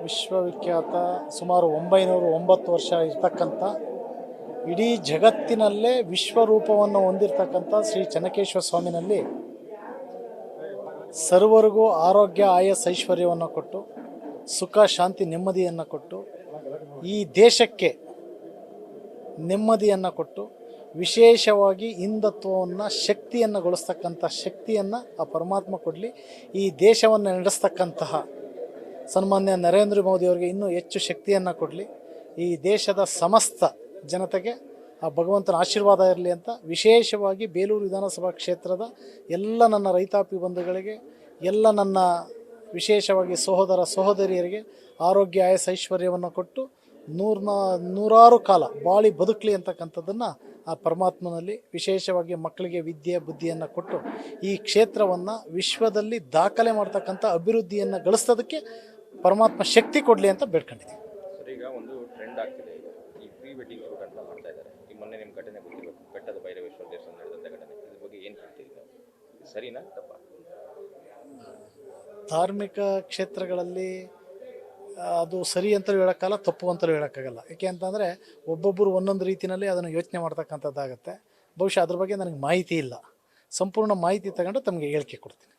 ವಿಶ್ವವಿಖ್ಯಾತ ಸುಮಾರು 909 ವರ್ಷ ಇರ್ತಕ್ಕಂಥ ಇಡೀ ಜಗತ್ತಿನಲ್ಲೇ ವಿಶ್ವರೂಪವನ್ನು ಹೊಂದಿರತಕ್ಕಂಥ ಶ್ರೀ ಚೆನ್ನಕೇಶ್ವರ ಸ್ವಾಮಿನಲ್ಲಿ ಸರ್ವರಿಗೂ ಆರೋಗ್ಯ ಆಯಸ್ ಐಶ್ವರ್ಯವನ್ನು ಕೊಟ್ಟು ಸುಖ ಶಾಂತಿ ನೆಮ್ಮದಿಯನ್ನು ಕೊಟ್ಟು ಈ ದೇಶಕ್ಕೆ ನೆಮ್ಮದಿಯನ್ನು ಕೊಟ್ಟು ವಿಶೇಷವಾಗಿ ಹಿಂದುತ್ವವನ್ನು ಶಕ್ತಿಯನ್ನುಗೊಳಿಸ್ತಕ್ಕಂಥ ಶಕ್ತಿಯನ್ನು ಆ ಪರಮಾತ್ಮ ಕೊಡಲಿ. ಈ ದೇಶವನ್ನು ನಡೆಸ್ತಕ್ಕಂತಹ ಸನ್ಮಾನ್ಯ ನರೇಂದ್ರ ಮೋದಿಯವರಿಗೆ ಇನ್ನೂ ಹೆಚ್ಚು ಶಕ್ತಿಯನ್ನು ಕೊಡಲಿ. ಈ ದೇಶದ ಸಮಸ್ತ ಜನತೆಗೆ ಆ ಭಗವಂತನ ಆಶೀರ್ವಾದ ಇರಲಿ ಅಂತ ವಿಶೇಷವಾಗಿ ಬೇಲೂರು ವಿಧಾನಸಭಾ ಕ್ಷೇತ್ರದ ಎಲ್ಲ ನನ್ನ ರೈತಾಪಿ ಬಂಧುಗಳಿಗೆ, ಎಲ್ಲ ನನ್ನ ವಿಶೇಷವಾಗಿ ಸಹೋದರ ಸಹೋದರಿಯರಿಗೆ ಆರೋಗ್ಯ ಆಯಸ್ ಐಶ್ವರ್ಯವನ್ನು ಕೊಟ್ಟು ನೂರಾರು ಕಾಲ ಬಾಳಿ ಬದುಕಲಿ ಅಂತಕ್ಕಂಥದ್ದನ್ನು ಆ ಪರಮಾತ್ಮನಲ್ಲಿ ವಿಶೇಷವಾಗಿ ಮಕ್ಕಳಿಗೆ ವಿದ್ಯೆ ಬುದ್ಧಿಯನ್ನು ಕೊಟ್ಟು ಈ ಕ್ಷೇತ್ರವನ್ನು ವಿಶ್ವದಲ್ಲಿ ದಾಖಲೆ ಮಾಡ್ತಕ್ಕಂಥ ಅಭಿವೃದ್ಧಿಯನ್ನು ಗಳಿಸೋದಕ್ಕೆ ಪರಮಾತ್ಮ ಶಕ್ತಿ ಕೊಡಲಿ ಅಂತ ಬೇಡ್ಕೊಂಡಿದ್ದೀವಿ. ಸರ್, ಈಗ ಒಂದು ಟ್ರೆಂಡ್ ಆಗ್ತಿದೆ. ಈ ಪ್ರೀ ವೆಡ್ಡಿಂಗ್ ಶೂಟ್ ಅಂತ ಮಾಡ್ತಾ ಇದ್ದಾರೆ. ಈ ಮೊನ್ನೆ ನಿಮ್ಮ ಘಟನೆ ಗೊತ್ತಿರಬೇಕು, ಬೆಟ್ಟದ ಭೈರವೇಶ್ವರ ದೇವಸ್ಥಾನ ನಡೆದಂಥ ಘಟನೆ. ಇದ್ರ ಬಗ್ಗೆ ಏನು ಹೇಳ್ತೀರಿ ನಾವು? ಸರಿನಾ ತಪ್ಪಾ? ಧಾರ್ಮಿಕ ಕ್ಷೇತ್ರಗಳಲ್ಲಿ ಅದು ಸರಿ ಅಂತಲೂ ಹೇಳೋಕ್ಕಲ್ಲ, ತಪ್ಪು ಅಂತಲೂ ಹೇಳೋಕ್ಕಾಗಲ್ಲ. ಯಾಕೆ ಅಂತಂದರೆ ಒಬ್ಬೊಬ್ಬರು ಒಂದೊಂದು ರೀತಿಯಲ್ಲಿ ಅದನ್ನು ಯೋಚನೆ ಮಾಡ್ತಕ್ಕಂಥದ್ದಾಗತ್ತೆ. ಬಹುಶಃ ಅದ್ರ ಬಗ್ಗೆ ನನಗೆ ಮಾಹಿತಿ ಇಲ್ಲ. ಸಂಪೂರ್ಣ ಮಾಹಿತಿ ತಗೊಂಡು ತಮಗೆ ಹೇಳಿಕೆ ಕೊಡ್ತೀನಿ.